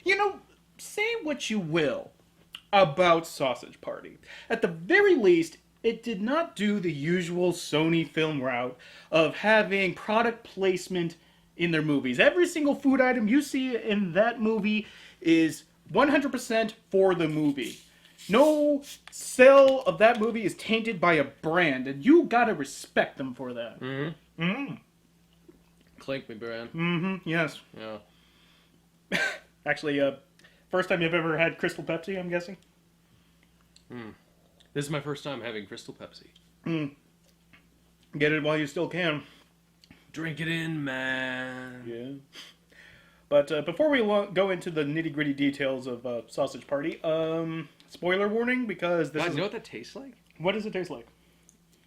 You know, say what you will about Sausage Party. At the very least, it did not do the usual Sony film route of having product placement in their movies. Every single food item you see in that movie is 100% for the movie. No sale of that movie is tainted by a brand, and you gotta respect them for that. Mm-hmm. Mm. Clink me, brand. Mm-hmm, yes. Yeah. Actually, first time you've ever had Crystal Pepsi, I'm guessing? This is my first time having Crystal Pepsi. Get it while you still can. Drink it in, man. Yeah. But before we go into the nitty-gritty details of Sausage Party, spoiler warning, because this God, is... you know what that tastes like? What does it taste like?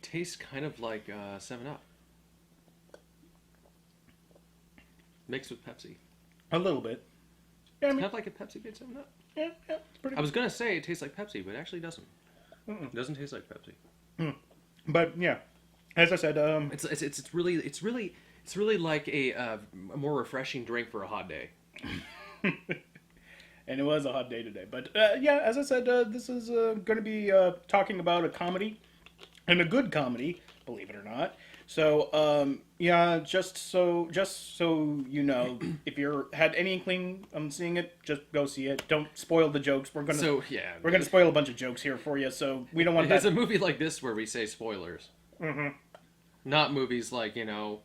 Tastes kind of like 7-Up. Mixed with Pepsi. A little bit. Yeah, I mean, Kind of like a Pepsi-based 7-Up. yeah, it's pretty I was gonna say it tastes like Pepsi, but it actually doesn't. It doesn't taste like Pepsi. But yeah, as I said, It's really like a more refreshing drink for a hot day. and it was a hot day today. But yeah, as I said, this is going to be talking about a comedy, and a good comedy, believe it or not. So yeah, just so you know, if you're had any inkling on seeing it, just go see it. Don't spoil the jokes. We're gonna spoil a bunch of jokes here for you. So we don't want It's that. a movie like this where we say spoilers. Mm-hmm. Not movies like, The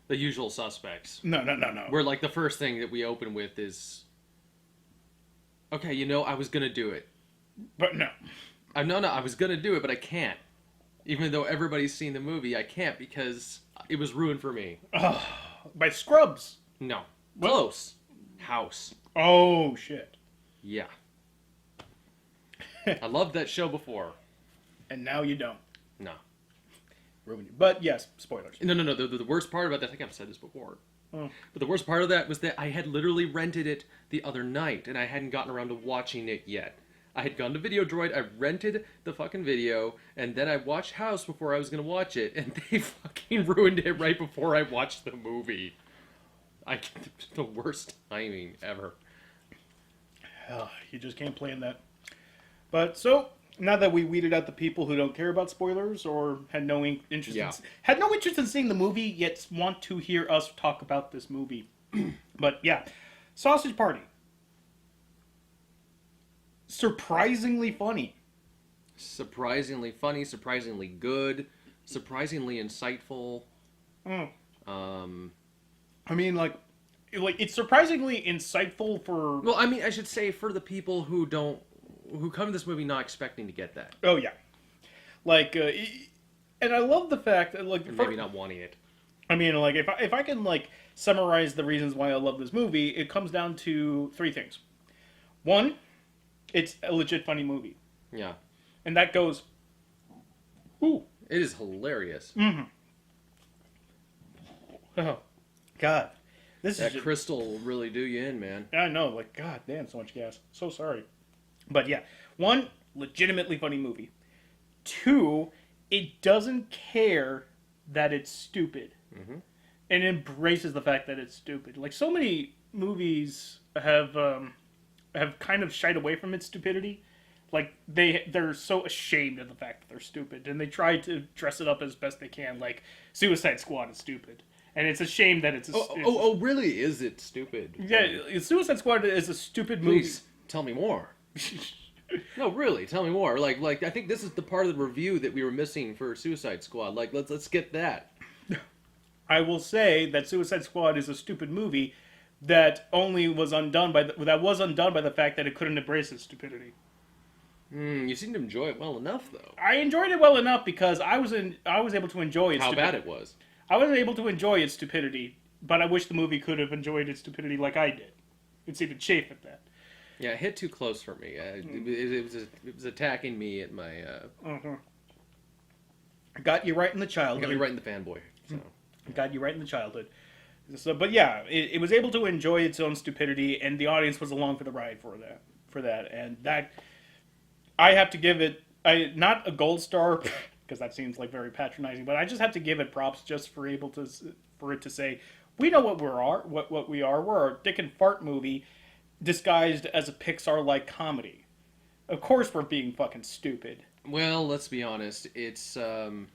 Usual Suspects. No. Where, like, the first thing that we open with is, okay, I was gonna do it. But no. No, I was gonna do it, but I can't. Even though everybody's seen the movie, I can't because it was ruined for me. By Scrubs. No. What? Close. House. Oh shit. Yeah. I loved that show before. And now you don't. No. Ruin you. But yes, spoilers. No. The worst part about that, I think I've said this before. Oh. But the worst part of that was that I had literally rented it the other night, and I hadn't gotten around to watching it yet. I had gone to Videodroid, I rented the fucking video, and then I watched House before I was going to watch it, and they fucking ruined it right before I watched the movie. The worst timing ever. Oh, you just can't plan that. But so, now that we weeded out the people who don't care about spoilers or had no interest in seeing the movie, yet want to hear us talk about this movie. But yeah, Sausage Party. Surprisingly funny. Surprisingly funny, surprisingly good, surprisingly insightful. I mean, like it's surprisingly insightful for... Well, I mean, I should say for the people who come to this movie not expecting to get that. Oh, yeah. Like, and I love the fact that, like... Maybe not wanting it. I mean, like, if I can, like, summarize the reasons why I love this movie, it comes down to three things. One, it's a legit funny movie. Yeah. And that goes... Ooh. It is hilarious. Mm-hmm. Oh, God. That crystal will really do you in, man. I know, like, God damn, so much gas. So sorry. But yeah, one, legitimately funny movie. Two, it doesn't care that it's stupid. Mm-hmm. And embraces the fact that it's stupid. Like, so many movies have kind of shied away from its stupidity. Like, they're so ashamed of the fact that they're stupid. And they try to dress it up as best they can. Like, Suicide Squad is stupid. And it's a shame that it's... Really? Is it stupid? Yeah, Suicide Squad is a stupid movie. Please, tell me more. No, really, tell me more. Like I think this is the part of the review that we were missing for Suicide Squad. Like, let's get that. I will say that Suicide Squad is a stupid movie that was undone by the fact that it couldn't embrace its stupidity. You seem to enjoy it well enough, though. I enjoyed it well enough because I was able to enjoy its How bad it was. I was able to enjoy its stupidity, but I wish the movie could have enjoyed its stupidity like I did. It's even chafe at that. Yeah, it hit too close for me. It was attacking me at my... Got you right in the childhood. Got me right in the fanboy. So. Got you right in the childhood. So, but yeah, it was able to enjoy its own stupidity, and the audience was along for the ride for that. And that, I have to give it, not a gold star, because that seems like very patronizing, but I just have to give it props just for it to say, we know what we are. We're a dick and fart movie disguised as a Pixar-like comedy. Of course, we're being fucking stupid. Well, let's be honest. It's kind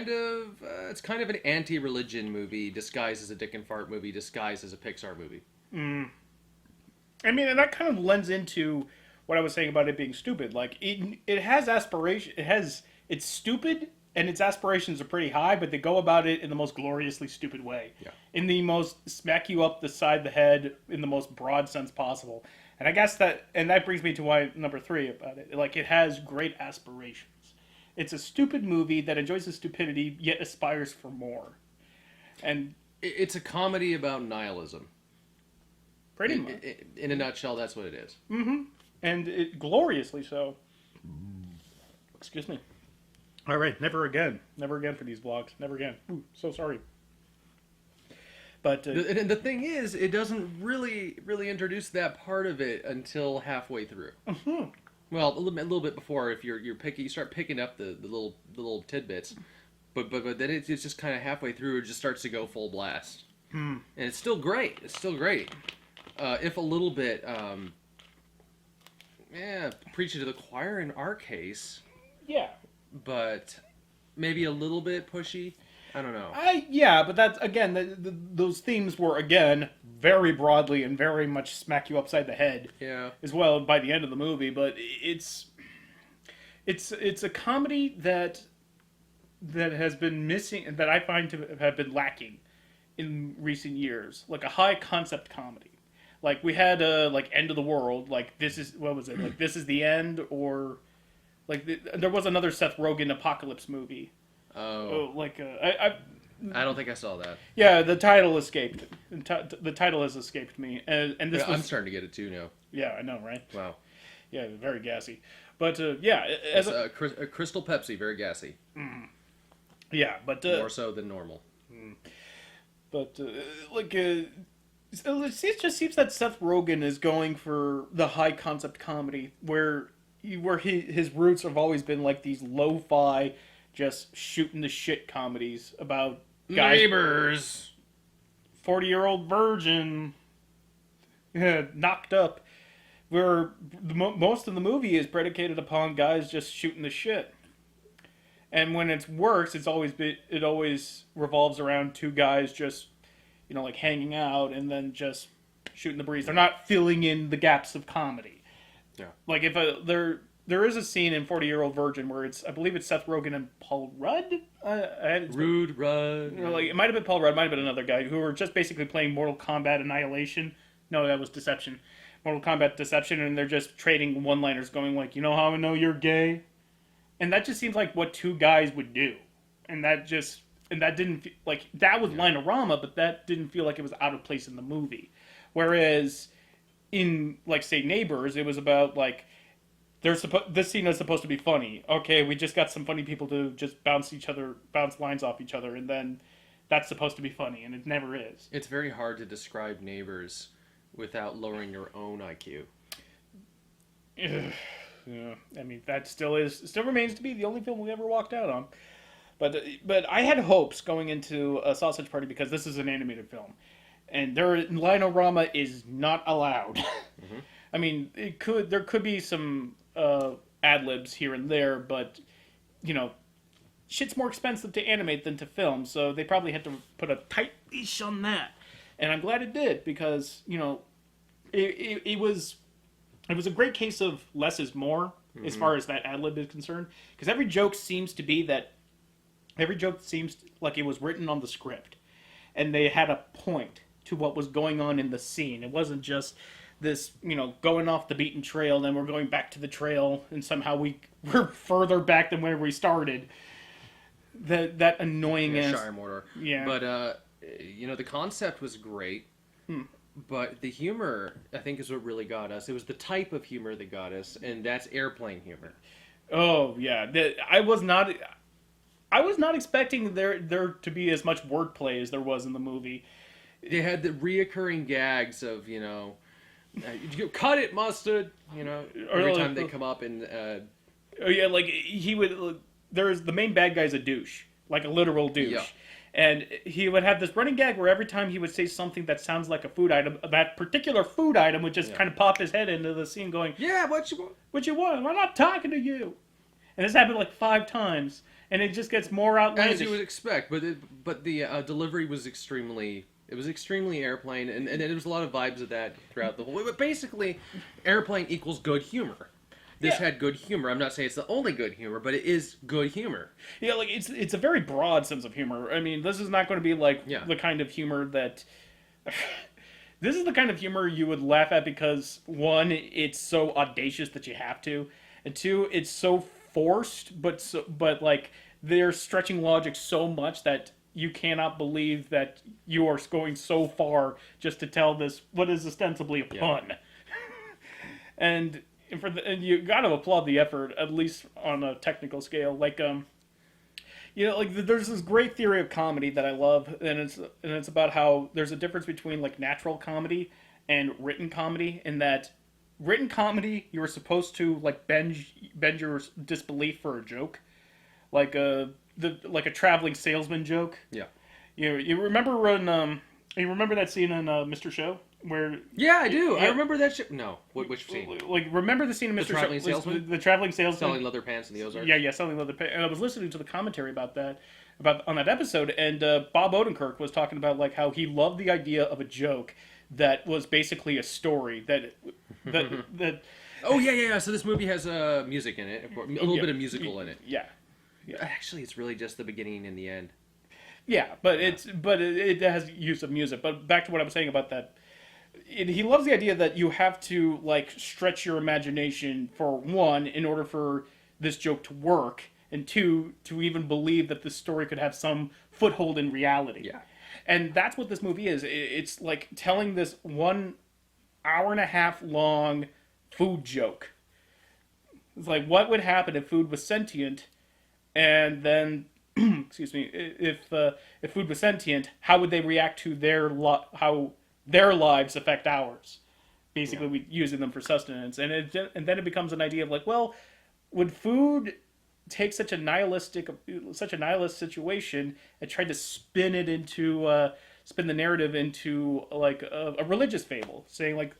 of an anti-religion movie disguised as a dick and fart movie disguised as a Pixar movie. I mean, and that kind of lends into what I was saying about it being stupid. Like it has aspiration. It's stupid, and its aspirations are pretty high, but they go about it in the most gloriously stupid way. Yeah. In the most smack you up the side of the head in the most broad sense possible. And I guess that brings me to why number 3 about it. Like, it has great aspirations. It's a stupid movie that enjoys the stupidity yet aspires for more. And It's a comedy about nihilism. pretty much. In a nutshell, that's what it is. And it gloriously so. Excuse me. All right, never again. Never again for these vlogs. Never again. Ooh, so sorry. But And the thing is, it doesn't really introduce that part of it until halfway through. Well, a little bit before, if you start picking up the little tidbits, but then it's just kind of halfway through, it just starts to go full blast, and it's still great. It's still great, if a little bit, preaching to the choir in our case, yeah. but maybe a little bit pushy. I don't know. But that's, again, those themes were, again, very broadly and very much smack you upside the head. Yeah. As well by the end of the movie, but it's a comedy that has been missing, that I find to have been lacking in recent years. Like a high concept comedy. Like we had like End of the World, like this is, what was it? Like This Is the End, or like there was another Seth Rogen apocalypse movie. I don't think I saw that. Yeah, the title escaped. The title has escaped me, and this Yeah, was. I'm starting to get it too now. Yeah, I know, right? Wow. Yeah, very gassy, but It's a Crystal Pepsi, very gassy. yeah, but More so than normal. but it just seems that Seth Rogen is going for the high concept comedy where his roots have always been like these lo-fi, just shooting the shit comedies about guys. Neighbors. 40-year-old virgin. Yeah, knocked up. Where most of the movie is predicated upon guys just shooting the shit. And when it works, it always revolves around two guys just, like hanging out and then just shooting the breeze. They're not filling in the gaps of comedy. Yeah. Like if there is a scene in 40-Year-Old Virgin where I believe it's Seth Rogen and Paul Rudd. Rude Rudd. Like it might have been Paul Rudd, might have been another guy who were just basically playing Mortal Kombat Annihilation. No, that was Deception. Mortal Kombat Deception, and they're just trading one-liners, going like, "You know how I know you're gay," and that just seems like what two guys would do, and that didn't like that was Linorama, but that didn't feel like it was out of place in the movie. Whereas in like say Neighbors, it was about like this scene is supposed to be funny. Okay, we just got some funny people to just bounce lines off each other, and then that's supposed to be funny, and it never is. It's very hard to describe Neighbors without lowering your own IQ. Yeah, I mean that still remains to be the only film we ever walked out on. But I had hopes going into a Sausage Party because this is an animated film, and Linorama is not allowed. Mm-hmm. I mean, there could be some ad libs here and there, but shit's more expensive to animate than to film, so they probably had to put a tight leash on that. And I'm glad it did because it was a great case of less is more as far as that ad lib is concerned, because every joke seems like it was written on the script, and they had a point to what was going on in the scene. It wasn't just this, going off the beaten trail, then we're going back to the trail, and somehow we're further back than where we started. That annoying ass. Shire Mortar. Yeah. But the concept was great. But the humor, I think, is what really got us. It was the type of humor that got us, and that's airplane humor. Oh yeah, I was not expecting there to be as much wordplay as there was in the movie. They had the reoccurring gags of cut it, mustard. Every time they come up and. Oh yeah, like he would. There's the main bad guy's a douche, like a literal douche. Yeah. And he would have this running gag where every time he would say something that sounds like a food item, that particular food item would just Yeah. kind of pop his head into the scene going, Yeah, what you want? "What you want? I'm not talking to you." And this happened like 5 times, and it just gets more outlandish. As you would expect, but the delivery was extremely airplane, and there was a lot of vibes of that throughout the whole. But basically, airplane equals good humor. This Yeah. had good humor. I'm not saying it's the only good humor, but it is good humor. Yeah, like it's a very broad sense of humor. I mean, this is not going to be like Yeah. the kind of humor that. This is the kind of humor you would laugh at because one, it's so audacious that you have to, and two, it's so forced, but like they're stretching logic so much that you cannot believe that you are going so far just to tell this what is ostensibly a pun. And and you got to applaud the effort, at least on a technical scale. Like like there's this great theory of comedy that I love, and it's about how there's a difference between like natural comedy and written comedy. In that written comedy, you're supposed to like bend your disbelief for a joke, like like a traveling salesman joke. Yeah. You remember when you remember that scene in Mr. Show where Yeah, I do. I Yeah. remember that shit. No, which scene? like remember the scene in Mr. traveling Show, salesman? the traveling salesman Selling leather pants in the Ozarks. yeah, selling leather pants. And I was listening to the commentary about that, about on that episode, and Bob Odenkirk was talking about like how he loved the idea of a joke that was basically a story that Oh yeah. So this movie has music in it, a little bit of musical in it. yeah. Actually, it's really just the beginning and the end. Yeah, but it has use of music. But back to what I'm saying about that, he loves the idea that you have to like stretch your imagination for one in order for this joke to work, and two to even believe that this story could have some foothold in reality. Yeah. And that's what this movie is. It's like telling this 1 hour and a half long food joke. It's like what would happen if food was sentient, and then excuse me, if food was sentient, how would they react to how their lives affect ours? Basically, we using them for sustenance, and then it becomes an idea of like, well, would food take such a nihilist situation and try to spin the narrative into like a religious fable, saying like,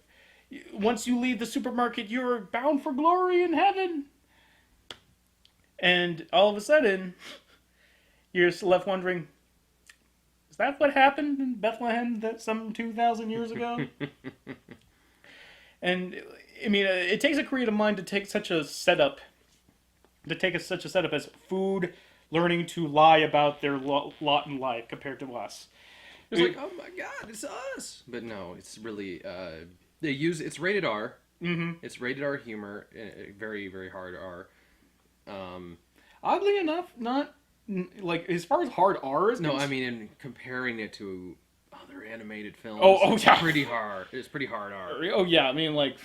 once you leave the supermarket, you're bound for glory in heaven, and all of a sudden you're just left wondering, is that what happened in Bethlehem some 2,000 years ago? And I mean, it takes a creative mind to take such a setup, as food learning to lie about their lot in life compared to us. It's like, oh my god, it's us. But no, it's really it's rated R. Mm-hmm. It's rated R humor, very very hard R. Oddly enough, not like as far as hard R is. No, I mean in comparing it to other animated films. It's yeah, pretty hard. It's pretty hard R. Oh yeah, I mean like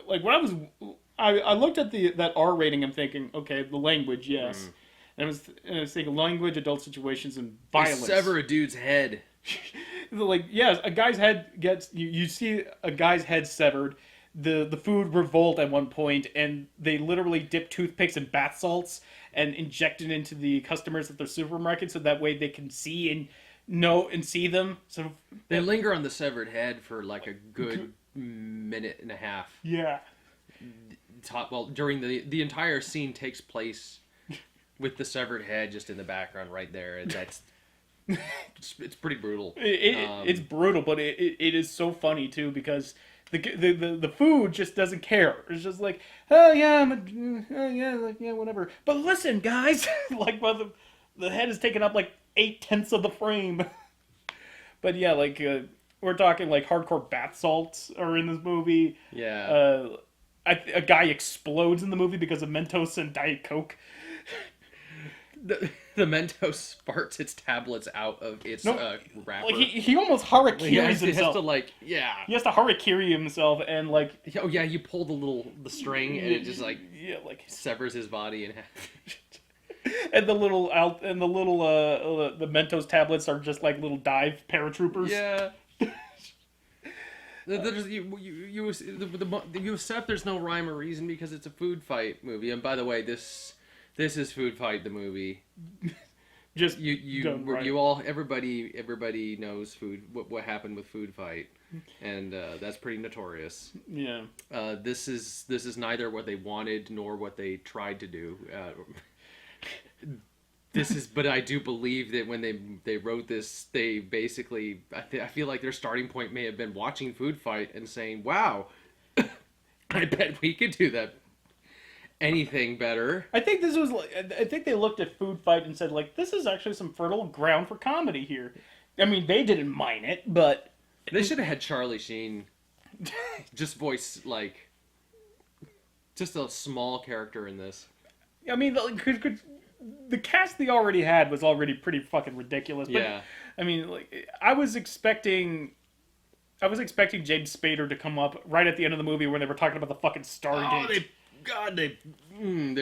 when I looked at that R rating, I'm thinking, okay, the language, yes, and I was thinking language, adult situations, and violence. They sever a dude's head. Like yes, a guy's head gets you see a guy's head severed. The food revolt at one point, and they literally dip toothpicks in bath salts and inject it into the customers at their supermarket so that way they can see and know and see them. So they linger on the severed head for like a good minute and a half. Yeah. During the entire scene takes place with the severed head just in the background right there, and that's it's pretty brutal. It's brutal, but it is so funny too because the food just doesn't care. It's just like, oh yeah, whatever. But listen, guys, like, well, the head is taking up like 8/10 of the frame. But yeah, like we're talking like hardcore bath salts are in this movie. Yeah. A guy explodes in the movie because of Mentos and Diet Coke. The Mentos farts its tablets out of its wrapper. Like he almost harakiris himself. He has to like, yeah. He has to harakiri himself and like. Oh yeah, you pull the string and it just like severs his body in half. And the Mentos tablets are just like little dive paratroopers. Yeah. You accept there's no rhyme or reason because it's a food fight movie. And by the way, this is Food Fight the movie. Just you done right. you all everybody knows what happened with Food Fight, and that's pretty notorious. Yeah. This is neither what they wanted nor what they tried to do. But I do believe that when they wrote this, they basically I feel like their starting point may have been watching Food Fight and saying, "Wow, I bet we could do that anything better." I think this was like, I think they looked at Food Fight and said like, this is actually some fertile ground for comedy here. I mean, they didn't mine it, but They should have had Charlie Sheen just voice like just a small character in this. I mean, the cast they already had was already pretty fucking ridiculous. But, Yeah. I mean, like I was expecting James Spader to come up right at the end of the movie when they were talking about the fucking Stargate. They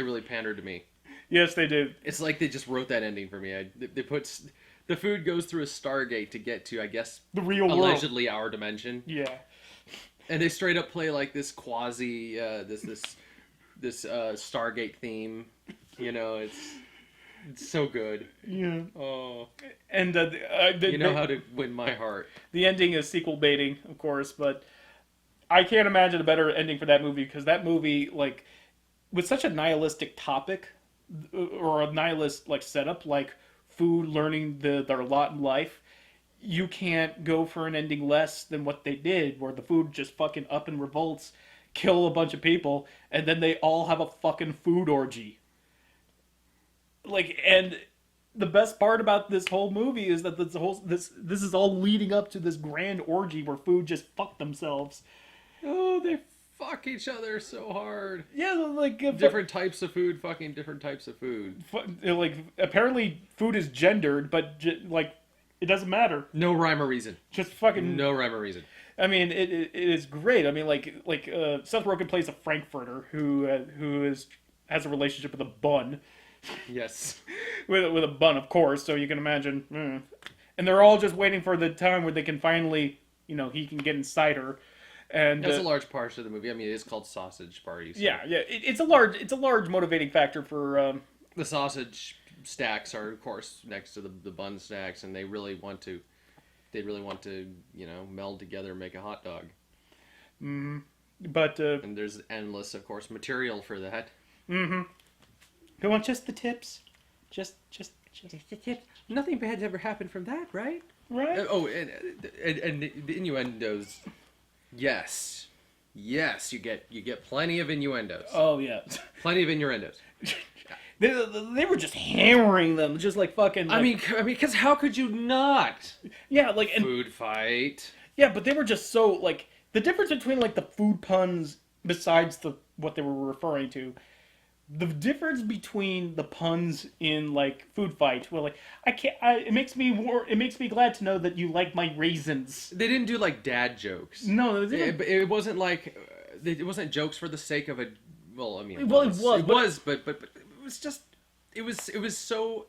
really pandered to me. Yes, they did. It's like they just wrote that ending for me. They put the food goes through a Stargate to get to, I guess, The real world. allegedly our dimension, Yeah. and they straight up play like this quasi this Stargate theme. You know, it's so good. Yeah. Oh, And you know how to win my heart. the ending is sequel baiting, of course, but I can't imagine a better ending for that movie because that movie, like, with such a nihilistic topic or a nihilist like setup, like food, learning their lot in life, you can't go for an ending less than what they did, where the food just fucking up and revolts, kill a bunch of people, and then they all have a fucking food orgy. Like, and the best part about this whole movie is that this is all leading up to this grand orgy where food just fuck themselves. Oh, they fuck each other so hard. Yeah, like Different types of food, fucking different types of food. like apparently food is gendered, but like it doesn't matter. No rhyme or reason. Just fucking. No rhyme or reason. I mean, it is great. I mean, like Seth Rogen plays a Frankfurter who has a relationship with a bun, Yes. with a bun, of course. So you can imagine, and they're all just waiting for the time where they can finally, he can get inside her. And That's a large part of the movie. I mean, it is called Sausage Party. So yeah, it's a large motivating factor for. the sausage stacks are, of course, next to the bun stacks, and they really want to, meld together and make a hot dog. But And there's endless, of course, material for that. They want just the tips, just the tips. Nothing bad's ever happened from that, right? right. And the innuendos. Yes, you get plenty of innuendos. Oh yeah, Plenty of innuendos. they were just hammering them, just like fucking. I mean, because how could you not? yeah, like and Food fight. yeah, but they were just so like the difference between like the food puns besides what they were referring to. The difference between the puns in like Food Fight, well, like it makes me glad to know that you like my raisins. They didn't do like dad jokes. No, they didn't. It wasn't like it wasn't jokes for the sake of a. Well, I mean, it Well, it was, but it was just it was so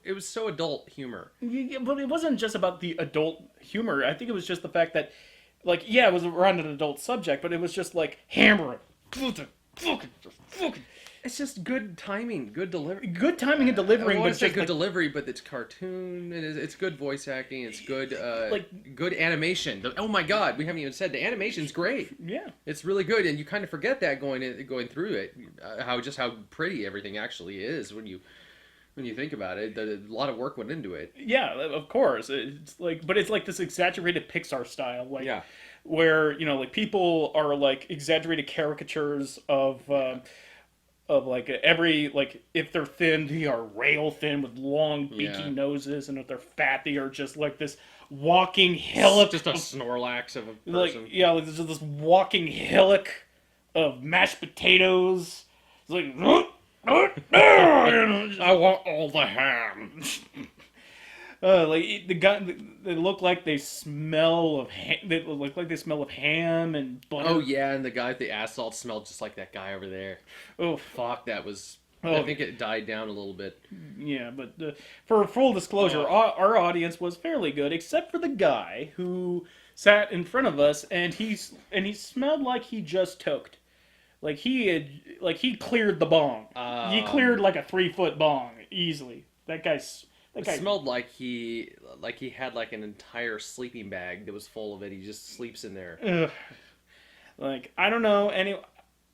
adult humor. Yeah, but it wasn't just about the adult humor. I think it was just the fact that, like, yeah, it was around an adult subject, but it was just like hammering, fucking. It's just good timing, good delivery. Good timing and delivering, I but want to say just good like, delivery, but it's cartoon. It's good voice acting. It's good, good animation. Oh my god, we haven't even said the animation's great. yeah. It's really good, and you kind of forget that going through it, how pretty everything actually is when you think about it. A lot of work went into it. Yeah, of course. It's like, but it's like this exaggerated Pixar style, like, Yeah. where like people are like exaggerated caricatures of like every like if they're thin they are rail thin with long beaky noses, and if they're fat they are just like this walking hillock, Just a Snorlax of a person. like like this walking hillock of mashed potatoes. It's like I want all the ham. Like the guy, they look like they smell of they look like they smell of ham and butter. Oh yeah, and the guy with the assault smelled just like that guy over there. Oh Fuck, that was. Oh. I think it died down a little bit. yeah, but for full disclosure, our audience was fairly good, except for the guy who sat in front of us, and he smelled like he just toked, like he cleared the bong. He cleared like a 3-foot bong easily. That guy's That It guy, smelled like he had like an entire sleeping bag that was full of it. He just sleeps in there. ugh. Like, I don't know any.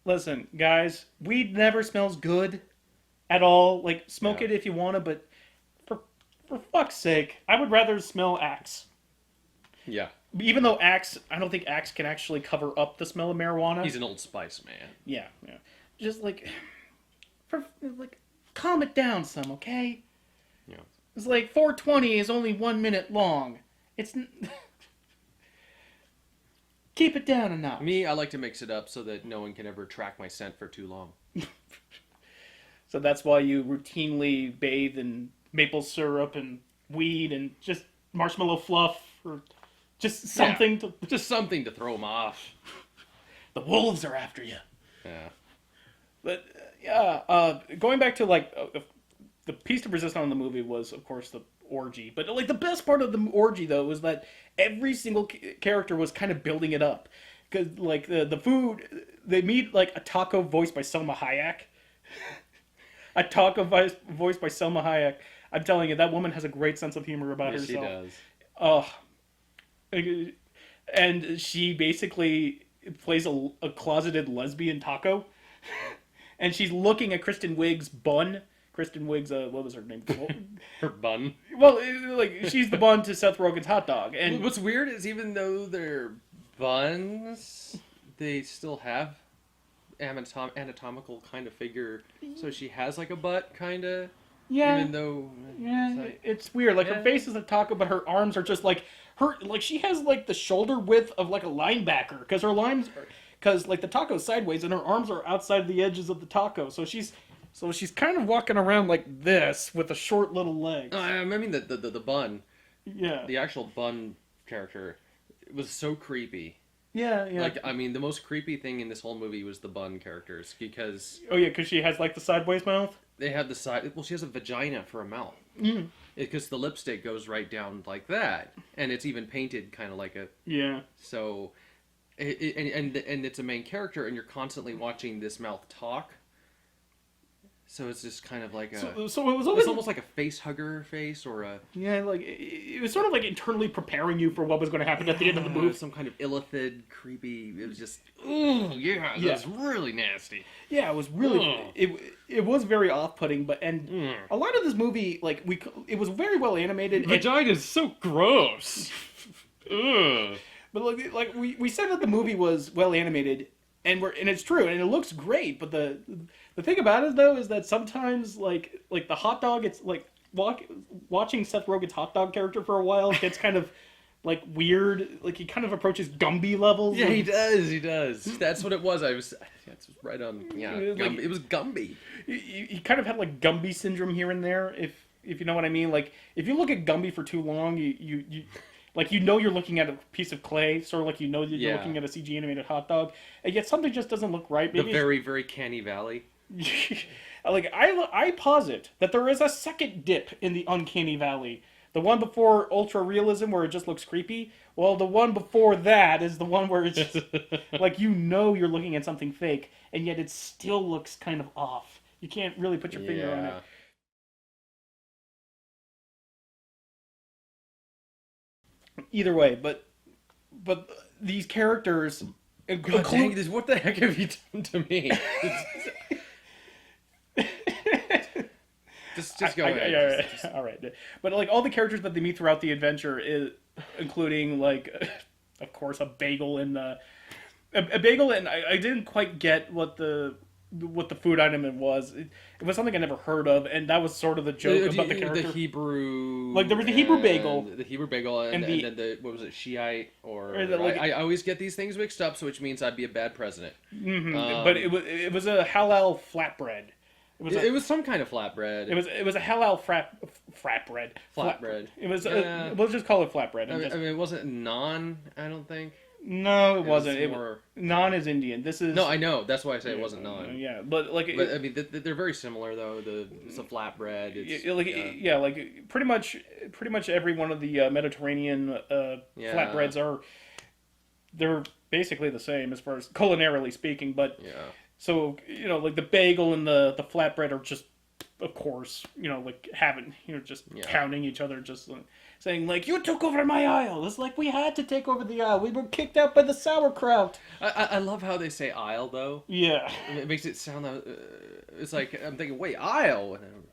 Listen, guys, weed never smells good at all. Like, smoke Yeah. it if you want to, but for for fuck's sake, I would rather smell Axe. Yeah. Even though Axe, I don't think Axe can actually cover up the smell of marijuana. He's an Old Spice man. Yeah, yeah. Just like, for like, calm it down some, okay? Yeah. It's like 420 is only 1 minute long. It's keep it down a notch. Me, I like to mix it up so that no one can ever track my scent for too long. So that's why you routinely bathe in maple syrup and weed and just marshmallow fluff or just something to. Just something to throw him off. The wolves are after you. Yeah. But yeah, going back to like the piece de resistance on the movie was, of course, the orgy. But like the best part of the orgy though was that every single character was kind of building it up. Because like the food, they meet like a taco voiced by Selma Hayek. A taco voiced by Selma Hayek. I'm telling you, that woman has a great sense of humor about Yes, she herself. does. Oh, and she basically plays a closeted lesbian taco, and she's looking at Kristen Wiig's bun. Kristen Wiig's what was her name? Her bun. Well, like she's the bun to Seth Rogen's hot dog, and What's weird is even though they're buns, they still have anatomical kind of figure. So she has like a butt, kind of. yeah, Even though. yeah, It's like, it's weird. Like her yeah. face is a taco, but her arms are just like she has like the shoulder width of like a linebacker because her lines are because like the taco's sideways and her arms are outside the edges of the taco, so she's kind of walking around like this with a short little legs. I mean the bun, Yeah, the actual bun character, was so creepy. yeah, yeah. Like, I mean, the most creepy thing in this whole movie was the bun characters because Oh yeah, because she has like the sideways mouth. they have the side. Well, she has a vagina for a mouth. Because the lipstick goes right down like that, and it's even painted kind of like a. Yeah. So, and it's a main character, and you're constantly watching this mouth talk. So it's just kind of like a. So it was always It's almost like a face hugger face or a. yeah, like it was sort of like internally preparing you for what was going to happen at the end of the movie. Some kind of illithid, creepy. It was just. Ooh, yeah, Yeah. that's really nasty. Yeah, it was really Ugh. it was very off-putting, but a lot of this movie like it was very well animated. Vagina's so gross. Ugh. But like we said that the movie was well animated, and it's true, and it looks great. But the thing about it though is that sometimes like the hot dog, it's like watching Seth Rogen's hot dog character for a while gets kind of like weird. Like he kind of approaches Gumby levels. Yeah, of- he does. He does. That's what it was. That's right on. Yeah, It was like- Gumby. It was Gumby. He kind of had like Gumby syndrome here and there, if you know what I mean. Like if you look at Gumby for too long, you like you're looking at a piece of clay, sort of like you're Yeah. looking at a CG animated hot dog, and yet something just doesn't look right. The Maybe very, very canny valley. like I posit that there is a second dip in the uncanny valley. The one before ultra realism, where it just looks creepy. Well, the one before that is the one where it's just, like you're looking at something fake, and yet it still looks kind of off. You can't really put your finger on it. Either way, but these characters, God dang this! What the heck have you done to me? Just go ahead. All right. But like all the characters that they meet throughout the adventure, including like, of course, a bagel and a bagel, and I didn't quite get what the food item it was. It was something I never heard of, and that was sort of the joke about the character. The Hebrew, Like, there was the Hebrew bagel. the Hebrew bagel, and And then the what was it, Shiite or like- I always get these things mixed up, so which means I'd be a bad president. But it was a halal flatbread. It was some kind of flatbread. It was a halal flatbread. Flatbread. It was. Yeah. We'll just call it flatbread. I mean, it wasn't naan. I don't think. No, it was wasn't. more- Naan is Indian. This is No, I know. That's why I say it wasn't naan. Yeah, but like, But I mean, they're very similar though. It's a flatbread. It's, like pretty much every one of the Mediterranean flatbreads they're basically the same as far as culinarily speaking. But yeah. so like the bagel and the flatbread are just of course, like having, just Yeah. counting each other, just like, saying like, you took over my aisle. It's like we had to take over the aisle. We were kicked out by the sauerkraut. I love how they say aisle though. Yeah. It makes it sound it's like I'm thinking, wait, aisle, and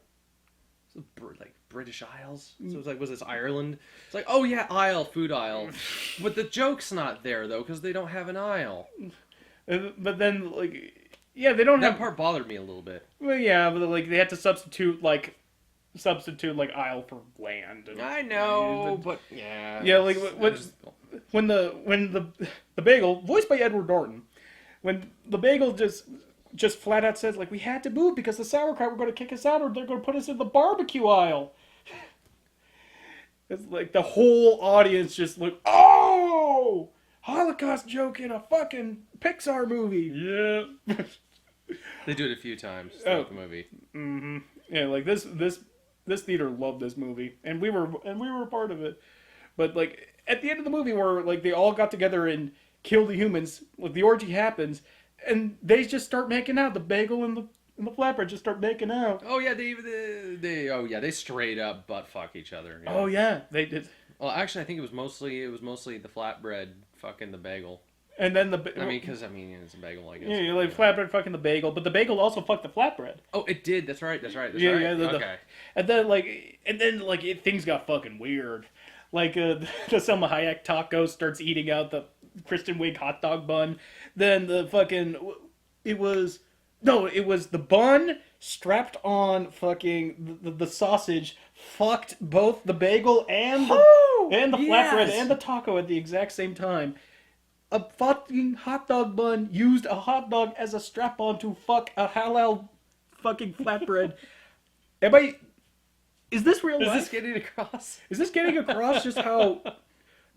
like British Isles. So it's like, was this Ireland? It's like, oh yeah, aisle, food aisle, but the joke's not there though because they don't have an aisle. But then yeah, they don't That have. part bothered me a little bit. Well, yeah, but like they had to substitute like aisle for land. And, I know, but yeah. Yeah, like when the bagel, voiced by Edward Norton, when the bagel just flat out says like we had to move because the sauerkraut were going to kick us out or they're going to put us in the barbecue aisle. It's like the whole audience just like, oh, Holocaust joke in a fucking Pixar movie. Yeah. They do it a few times throughout the movie. Mm-hmm. Yeah, like this theater loved this movie, and we were a part of it. But like at the end of the movie, where like they all got together and killed the humans, like the orgy happens, and they just start making out. The bagel and the flatbread just start making out. Oh yeah, they straight up butt fuck each other. Yeah. Oh yeah, they did. Well, actually, I think it was mostly the flatbread fucking the bagel. And then Because it's a bagel, I guess. Yeah, like flatbread fucking the bagel, but the bagel also fucked the flatbread. Oh, it did. That's right. That's right. Yeah, right. yeah. Okay. And then things got fucking weird. Like the Selma Hayek taco starts eating out the Kristen Wiig hot dog bun. Then it was the bun strapped on fucking the sausage fucked both the bagel and the flatbread and the taco at the exact same time. A fucking hot dog bun used a hot dog as a strap-on to fuck a halal fucking flatbread. Is this real life? Is this getting across? Is this getting across just how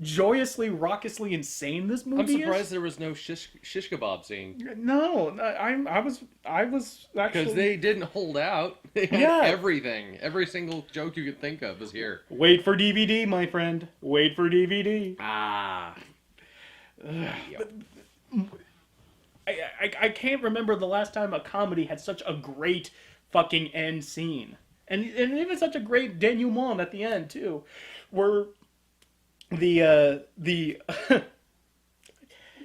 joyously, raucously insane this movie is? I'm surprised there was no shish kebab scene. No, I was actually... Because they didn't hold out. They had everything. Every single joke you could think of was here. Wait for DVD, my friend. Wait for DVD. Ah. But I can't remember the last time a comedy had such a great fucking end scene. And even such a great denouement at the end, too. Where the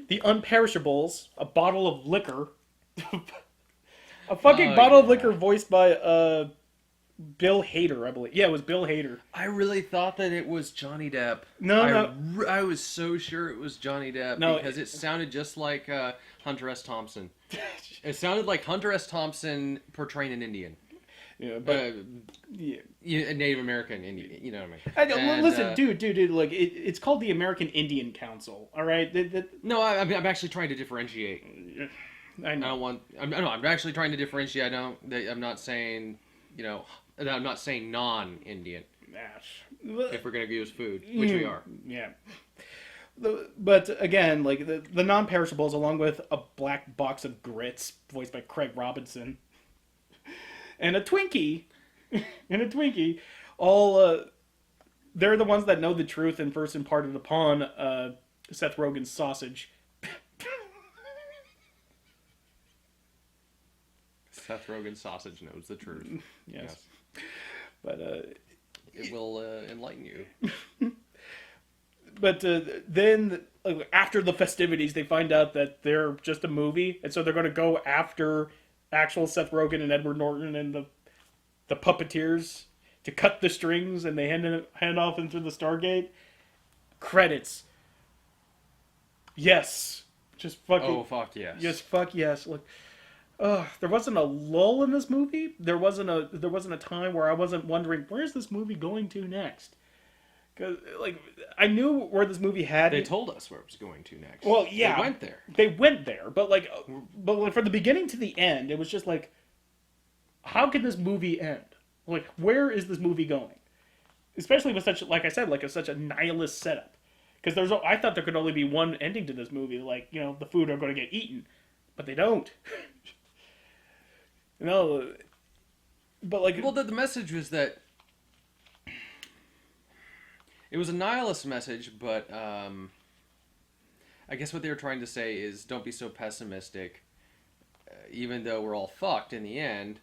unperishables, a bottle of liquor, a fucking bottle of liquor voiced by Bill Hader, I believe. Yeah, it was Bill Hader. I really thought that it was Johnny Depp. No. I was so sure it was Johnny Depp because it sounded just like Hunter S. Thompson. It sounded like Hunter S. Thompson portraying an Indian. Yeah, but a Native American Indian. You know what I mean? Listen, dude. Like it's called the American Indian Council. All right. No, I'm actually trying to differentiate. I know. I'm actually trying to differentiate. I'm not saying, I'm not saying non-Indian. If we're gonna use food, which we are. Yeah. But again, like the non-perishables, along with a black box of grits, voiced by Craig Robinson, and a Twinkie, all they're the ones that know the truth and first imparted upon Seth Rogen's sausage. Seth Rogen's sausage knows the truth. Yes. But it will enlighten you. But then, after the festivities, they find out that they're just a movie, and so they're going to go after actual Seth Rogen and Edward Norton and the puppeteers to cut the strings, and they hand off into the Stargate. Credits. Yes. Just fucking... Oh, fuck yes. Yes, fuck yes. Look, there wasn't a lull in this movie. There wasn't a time where I wasn't wondering, where's this movie going to next? Because, I knew where this movie had... They told us where it was going to next. Well, yeah. They went there. But from the beginning to the end, it was just like, how can this movie end? Like, where is this movie going? Especially with such, like I said, such a nihilist setup. Because I thought there could only be one ending to this movie. Like, the food are going to get eaten. But they don't. But like... Well, the message was that... It was a nihilist message, but I guess what they were trying to say is don't be so pessimistic. Even though we're all fucked in the end,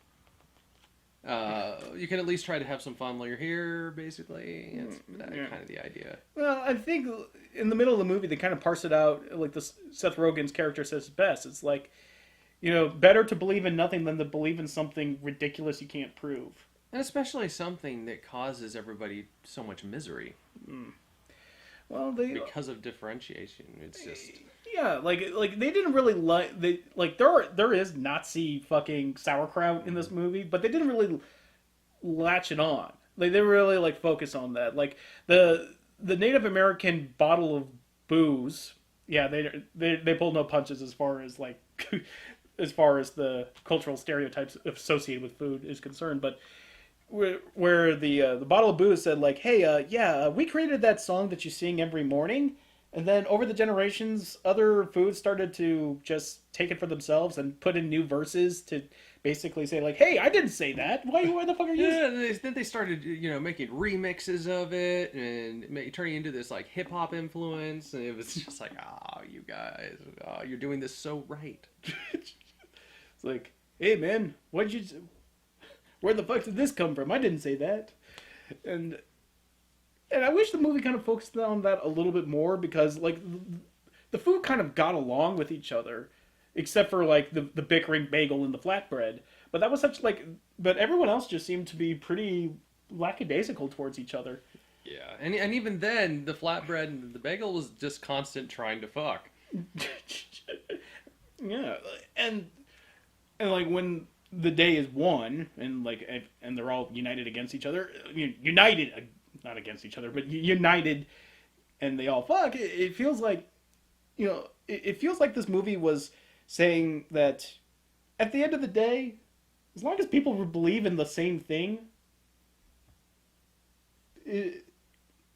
You can at least try to have some fun while you're here. Basically, it's Yeah. kind of the idea. Well, I think in the middle of the movie they kind of parse it out. Like this, Seth Rogen's character says it best. It's like, better to believe in nothing than to believe in something ridiculous you can't prove. And especially something that causes everybody so much misery Well, they because of differentiation. It's just yeah, like they didn't really there is Nazi fucking sauerkraut in this movie, but they didn't really latch it on. Like they really like focus on that. Like the Native American bottle of booze. Yeah, they pulled no punches as far as like as far as the cultural stereotypes associated with food is concerned, but where the bottle of booze said like, "Hey, yeah, we created that song that you sing every morning," and then over the generations, other foods started to just take it for themselves and put in new verses to basically say like, "Hey, I didn't say that. Why the fuck are you?" yeah. Then they started making remixes of it and turning into this like hip hop influence, and it was just like, oh, you guys, you're doing this so right. It's like, "Hey, man, where the fuck did this come from? I didn't say that." And I wish the movie kind of focused on that a little bit more because like the food kind of got along with each other, except for like the bickering bagel and the flatbread. But that was but everyone else just seemed to be pretty lackadaisical towards each other. Yeah, and even then, the flatbread and the bagel was just constant trying to fuck. Yeah, and like when the day is won and and they're all united against each other, united, not against each other, but united, and they all fuck. It feels like, it feels like this movie was saying that at the end of the day, as long as people believe in the same thing,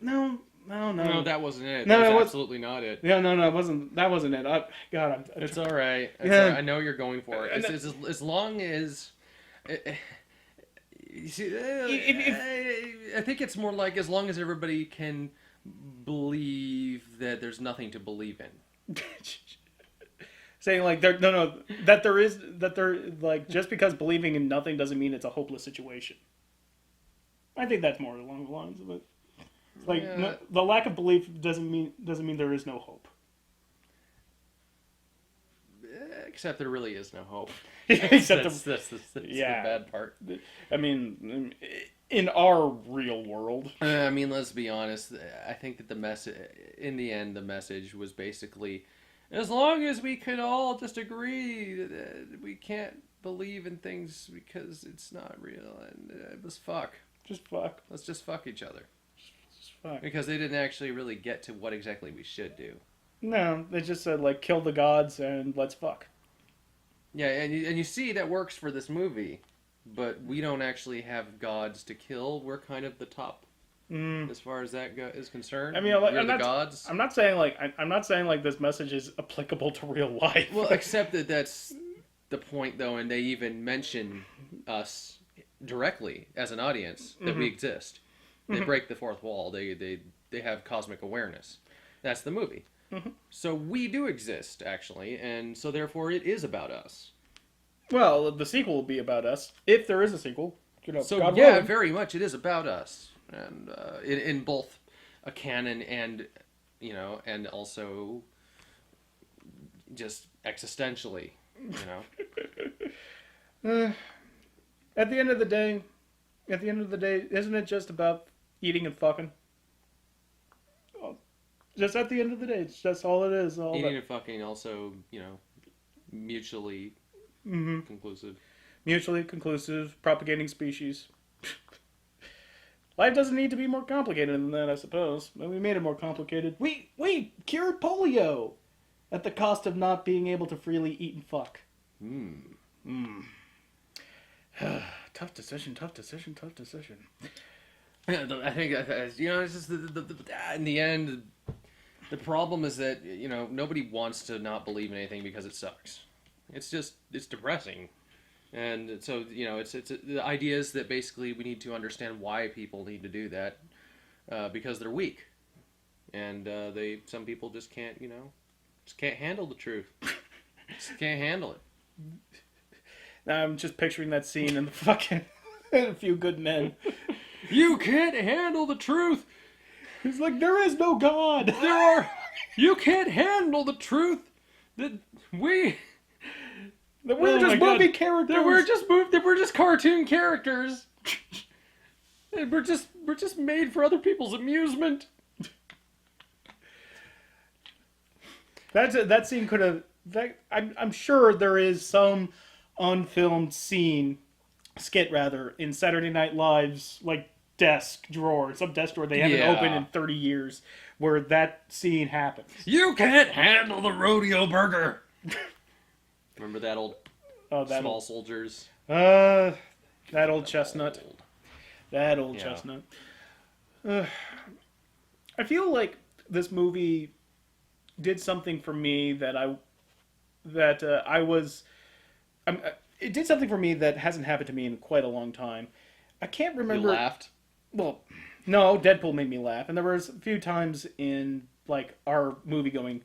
no. No, that wasn't it. No, That it was was- absolutely not it. Yeah, no, it wasn't. That wasn't it. God, It's all right. Yeah. All right. I know you're going for it. And It's as long as. You see, I think it's more like as long as everybody can believe that there's nothing to believe in. saying like just because believing in nothing doesn't mean it's a hopeless situation. I think that's more along the lines of it. Like Yeah. the lack of belief doesn't mean there is no hope. Except there really is no hope. Except that's the yeah. bad part. I mean, in our real world. I mean, let's be honest. I think that in the end, the message was basically, as long as we could all just agree that we can't believe in things because it's not real, and let's fuck. Just fuck. Let's just fuck each other. Just fuck. Because they didn't actually really get to what exactly we should do. No, they just said like kill the gods and let's fuck. Yeah, and you see that works for this movie, but we don't actually have gods to kill. We're kind of the top as far as that is concerned. I mean, we're I'm the not, gods. I'm not saying like I'm not saying like this message is applicable to real life. Well, except that that's the point, though, and they even mention us directly as an audience that we exist. They break the fourth wall. They have cosmic awareness. That's the movie. So we do exist, actually, and so therefore it is about us. Well, the sequel will be about us if there is a sequel. So God yeah, willing. very much it is about us, and in both a canon and and also just existentially, At the end of the day, isn't it just about eating and fucking? Just at the end of the day, it's just all it is. Eating and fucking also, mutually conclusive. Mutually conclusive, propagating species. Life doesn't need to be more complicated than that, I suppose. But we made it more complicated. We cured polio at the cost of not being able to freely eat and fuck. Tough decision. I think it's just in the end, the problem is that nobody wants to not believe in anything because it sucks. It's depressing, and so it's the idea is that basically we need to understand why people need to do that because they're weak, and some people just can't handle the truth. Just can't handle it. Now I'm just picturing that scene in the fucking And a few good men. You can't handle the truth. He's like, there is no God. You can't handle the truth that we're just movie characters. That we're just cartoon characters. And we're just made for other people's amusement. That scene could have. I'm sure there is some unfilmed skit rather, in Saturday Night Live's like desk drawer, some desk drawer they haven't opened in 30 years, where that scene happens. You can't handle the rodeo burger. Remember that old Small Soldiers? That old chestnut. That old chestnut. I feel like this movie did something for me it did something for me that hasn't happened to me in quite a long time. I can't remember. You laughed? Well, no, Deadpool made me laugh, and there was a few times in like our movie going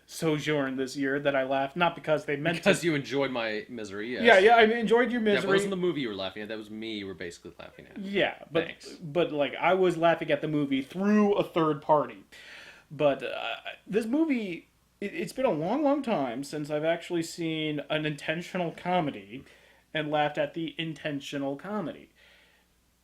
sojourn this year that I laughed, not because they meant because you enjoyed my misery. Yes. Yeah, I enjoyed your misery. That wasn't the movie you were laughing at. That was me you were basically laughing at. Yeah, Thanks. but like I was laughing at the movie through a third party. But this movie, it's been a long, long time since I've actually seen an intentional comedy and laughed at the intentional comedy.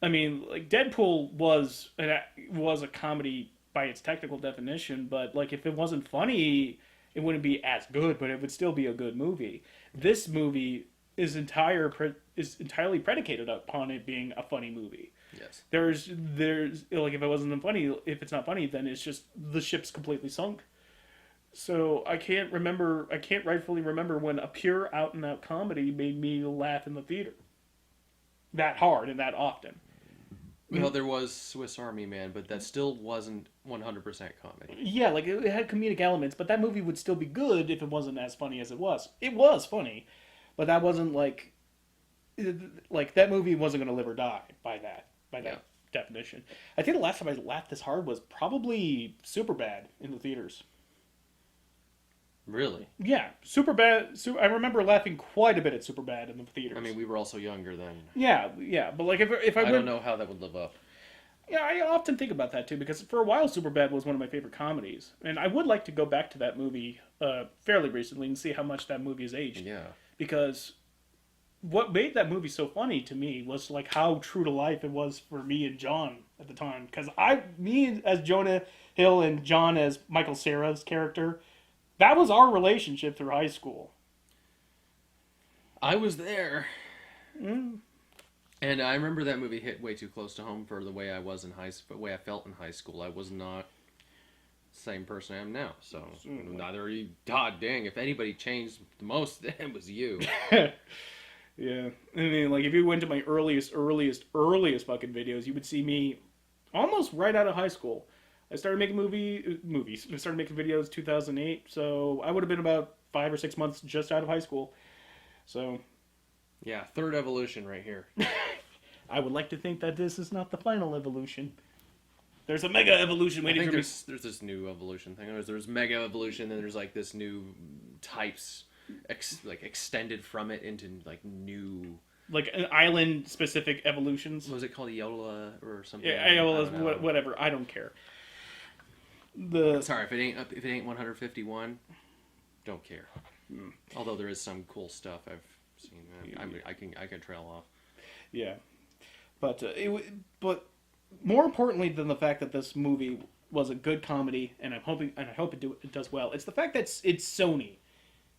I mean, like Deadpool was a comedy by its technical definition, but like if it wasn't funny, it wouldn't be as good, but it would still be a good movie. This movie is entirely predicated upon it being a funny movie. Yes. There's like if it's not funny, then it's just the ship's completely sunk. So I can't rightfully remember when a pure out and out comedy made me laugh in the theater that hard and that often. Well, there was Swiss Army Man, but that still wasn't 100% comedy. Yeah, like it had comedic elements, but that movie would still be good if it wasn't as funny as it was. It was funny, but that wasn't like that movie wasn't going to live or die by that definition. I think the last time I laughed this hard was probably Superbad in the theaters. Really? Yeah, Superbad. I remember laughing quite a bit at Superbad in the theaters. I mean, we were also younger then. Yeah, but like if I don't know how that would live up. Yeah, I often think about that too, because for a while Superbad was one of my favorite comedies, and I would like to go back to that movie fairly recently and see how much that movie has aged. Yeah. Because what made that movie so funny to me was like how true to life it was for me and John at the time. Because me as Jonah Hill and John as Michael Cera's character, that was our relationship through high school. I was there. Mm. And I remember that movie hit way too close to home for the way I was in the way I felt in high school. I was not the same person I am now. So neither are you. God dang, if anybody changed the most, it was you. Yeah. I mean, like, if you went to my earliest fucking videos, you would see me almost right out of high school. I started making movies. I started making videos 2008, so I would have been about 5 or 6 months just out of high school. So, yeah, third evolution right here. I would like to think that this is not the final evolution. There's a mega evolution waiting for me. There's this new evolution thing. There's mega evolution, and there's like this new types, extended from it into like new. Like an island-specific evolutions. What was it called, Eola or something? Yeah, Eola, whatever. I don't care. Sorry, if it ain't 151, don't care. Although there is some cool stuff I've seen. I can trail off. Yeah, but more importantly than the fact that this movie was a good comedy, and I hope it does well. It's the fact that it's Sony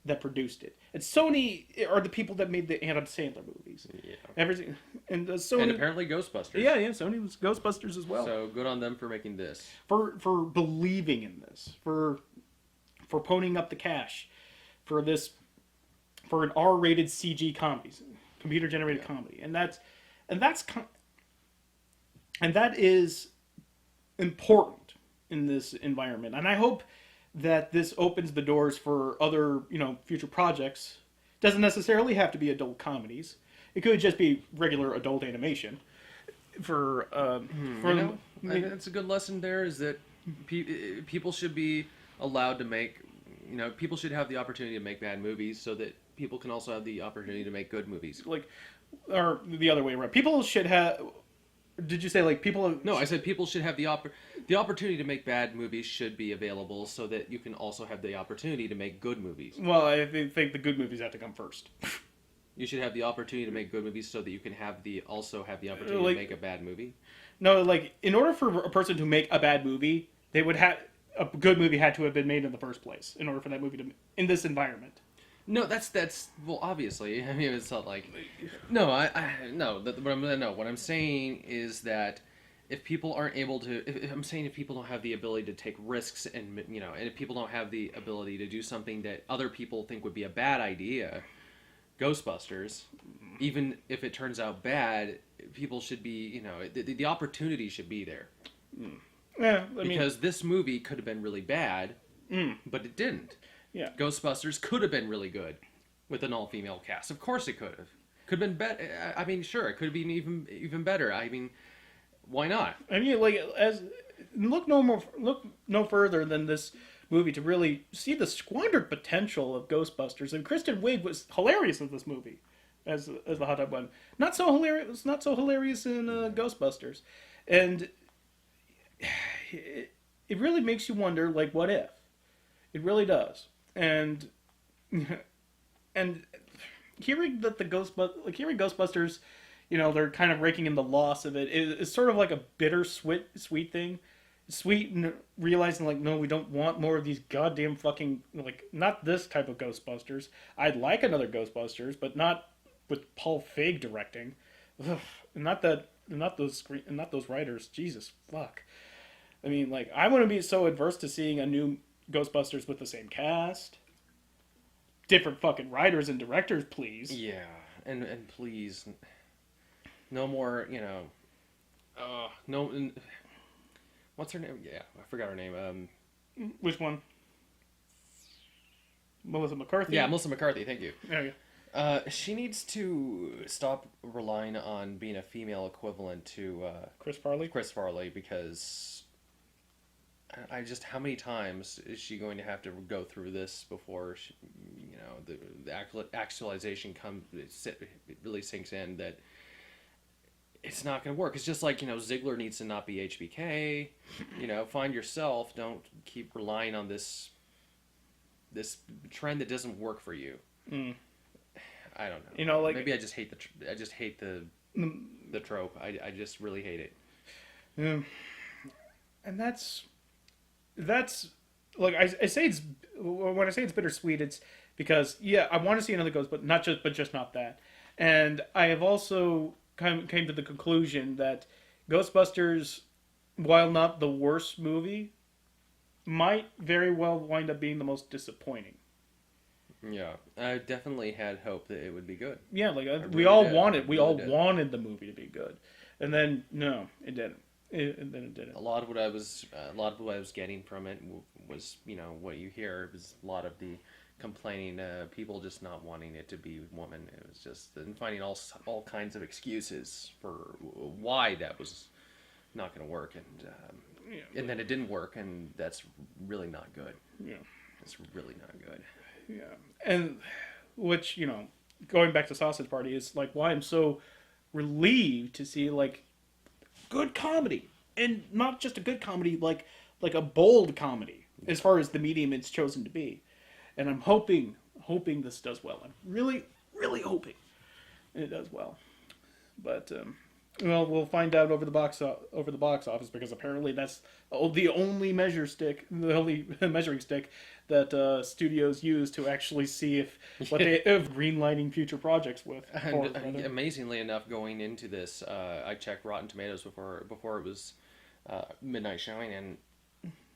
that produced it. It's Sony are the people that made the Adam Sandler movies. Yeah. Everything and Sony and apparently Ghostbusters. Yeah, Sony was Ghostbusters as well. So good on them for making this. For believing in this. For ponying up the cash. For an R-rated CG comedy, computer generated comedy. And that is important in this environment. And I hope that this opens the doors for other, future projects. Doesn't necessarily have to be adult comedies. It could just be regular adult animation. That's a good lesson there. Is that people should be allowed to make people should have the opportunity to make bad movies so that people can also have the opportunity to make good movies. Like, or the other way around. People should have. Did you say like people? No, I said people should have the opportunity to make bad movies should be available so that you can also have the opportunity to make good movies. Well, I think the good movies have to come first. You should have the opportunity to make good movies so that you can also have the opportunity to make a bad movie. No, like in order for a person to make a bad movie, they would have a good movie had to have been made in the first place in order for that movie to in this environment. No, that's well, obviously. I mean, it's not like no, no. What I'm saying is that if people aren't able to, if people don't have the ability to take risks, and and if people don't have the ability to do something that other people think would be a bad idea, Ghostbusters, even if it turns out bad, people should be, the opportunity should be there. Yeah, because this movie could have been really bad, but it didn't. Yeah. Ghostbusters could have been really good with an all-female cast. Of course it could have. Could have been better. I mean, sure, it could have been even better. I mean, why not? I mean, like look no further than this movie to really see the squandered potential of Ghostbusters. And Kristen Wiig was hilarious in this movie as the hot tub one. Not so hilarious in Ghostbusters, and it really makes you wonder, like, what if? It really does. And hearing that hearing Ghostbusters, they're kind of raking in the loss of it. It's sort of like a sweet thing. Sweet and realizing, like, no, we don't want more of these goddamn fucking, like, not this type of Ghostbusters. I'd like another Ghostbusters, but not with Paul Feig directing. Ugh. Not those writers. Jesus fuck. I mean, like, I wouldn't be so adverse to seeing a new Ghostbusters with the same cast. Different fucking writers and directors, please. Yeah, and please, no more, no. What's her name? Yeah, I forgot her name. Which one? Melissa McCarthy? Yeah, Melissa McCarthy, thank you. There you go. She needs to stop relying on being a female equivalent to Chris Farley, because I just, how many times is she going to have to go through this before she, the actualization it really sinks in that it's not going to work. It's just like, Ziegler needs to not be HBK. Find yourself. Don't keep relying on this trend that doesn't work for you. I don't know. Like, maybe I just hate the trope. I just really hate it. Yeah. And that's like I say it's when I say it's bittersweet, it's because I want to see another Ghost, but just not that. And I have also came to the conclusion that Ghostbusters, while not the worst movie, might very well wind up being the most disappointing. Yeah, I definitely had hope that it would be good. Yeah, like we all wanted the movie to be good, and then no, it didn't. It didn't. A lot of what I was getting from it was, what you hear was a lot of the complaining, people just not wanting it to be woman. It was just and finding all kinds of excuses for why that was not going to work, and then it didn't work, and that's really not good. Yeah, it's really not good. Yeah, and which going back to Sausage Party is like why I'm so relieved to see like good comedy, and not just a good comedy, like a bold comedy as far as the medium it's chosen to be. And I'm hoping this does well. I'm really hoping it does well. But we'll find out over the box office, because apparently that's the only measuring stick that studios use to actually see if greenlighting future projects with. And amazingly enough, going into this, I checked Rotten Tomatoes before it was midnight showing, and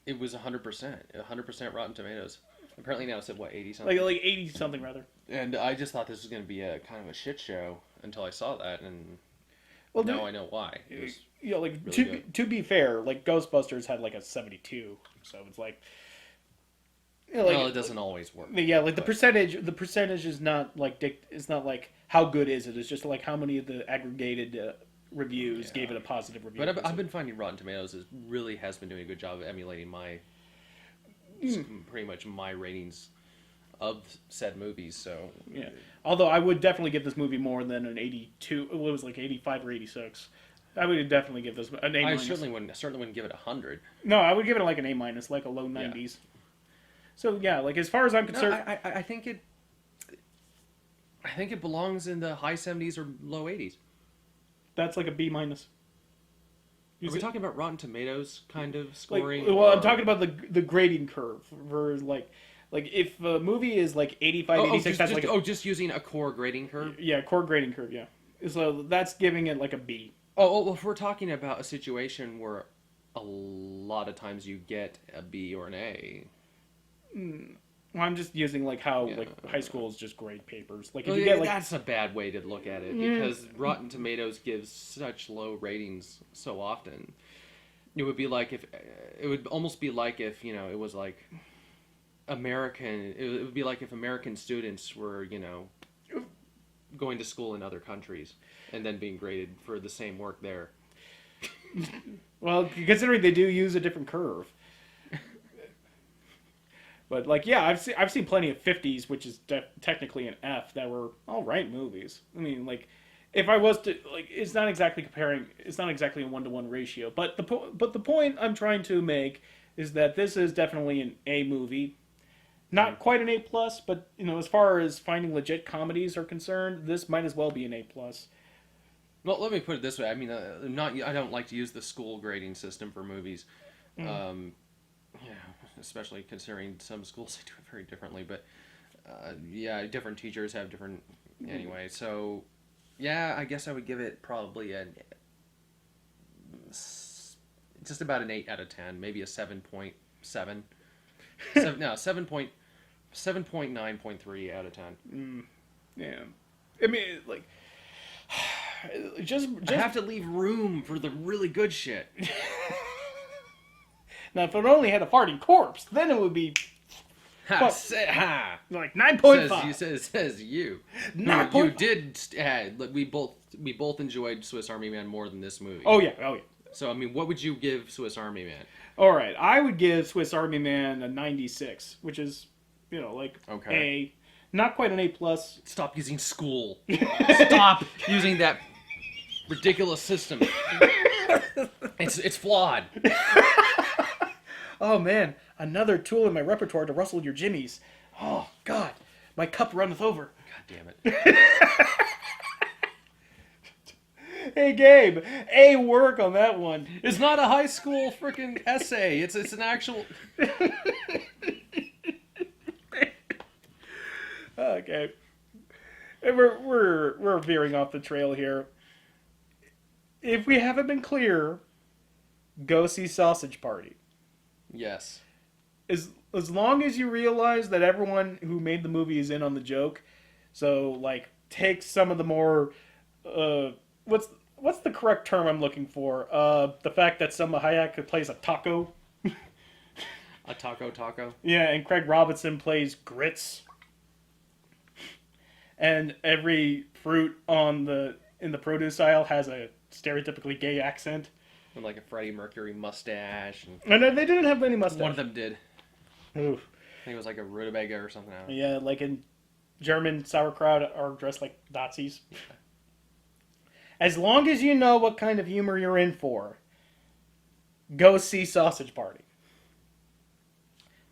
it was 100% Rotten Tomatoes. Apparently now it's at 80 something. Like 80 something rather. And I just thought this was going to be a kind of a shit show until I saw that, and now I know why. It was really to be fair, like Ghostbusters had like a 72, so it's like. Well, it doesn't always work. Yeah, like the percentage is not like it's not like how good is it. It's just like how many of the aggregated reviews gave it a positive review. But I've been finding Rotten Tomatoes really has been doing a good job of emulating my pretty much my ratings of said movies. So Yeah. Although I would definitely give this movie more than an 82. What was it, like 85 or 86. I would definitely give this an A I minus. certainly wouldn't give it 100. No, I would give it like an A minus, like a low 90s. So yeah, like as far as I'm No, concerned, I think it. I think it belongs in the high 70s or low 80s. that's like a B minus. Are we talking about Rotten Tomatoes kind of scoring? Well, I'm talking about the grading curve for like if a movie is like 85, 86, that's just using a core grading curve. yeah, core grading curve, yeah. So that's giving it like a B. Well, if we're talking about a situation where a lot of times you get a B or an A. Well, I'm just using like how like high schools just grade papers. Like if Well, you get like that's a bad way to look at it because Rotten Tomatoes gives such low ratings so often. It would be like if it would almost be like if it was like American. It would be like if American students were going to school in other countries and then being graded for the same work there. well, considering they do use a different curve. But like, yeah, I've seen plenty of 50s, which is technically an F, that were all right movies. I mean, like, if I was to like, it's not exactly comparing. It's not exactly a 1-to-1 ratio. But the point I'm trying to make is that this is definitely an A movie, not quite an A plus, but as far as finding legit comedies are concerned, this might as well be an A plus. Well, let me put it this way. I mean, I don't like to use the school grading system for movies. Yeah, especially considering some schools do it very differently. But yeah, different teachers have different. Anyway, so yeah, I guess I would give it probably just about an 8 out of 10, maybe a 7.7. No, 7.9.3 out of 10. Yeah, I mean, like, just I have to leave room for the really good shit. Now, if it only had a farting corpse, then it would be Ha! like 9.5. Says you. 9.5. You did. We both enjoyed Swiss Army Man more than this movie. Oh yeah. So I mean, what would you give Swiss Army Man? All right, I would give Swiss Army Man a 96, which is like A, not quite an A plus. Stop using school. Stop using that ridiculous system. It's flawed. Oh man, another tool in my repertoire to rustle your jimmies. Oh God, my cup runneth over. God damn it. Hey Gabe, A work on that one. It's not a high school freaking essay. It's an actual. Okay, and we're veering off the trail here. If we haven't been clear, go see Sausage Party. Yes. As long as you realize that everyone who made the movie is in on the joke, so like take some of the more what's the correct term I'm looking for? The fact that Selma Hayek plays a taco. A taco. Yeah, and Craig Robinson plays grits. And every fruit in the produce aisle has a stereotypically gay accent. With like a Freddie Mercury mustache. And they didn't have any mustache. One of them did. Oof. I think it was like a rutabaga or something. Yeah, like in German sauerkraut are dressed like Nazis. As long as you know what kind of humor you're in for, go see Sausage Party.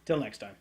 Till next time.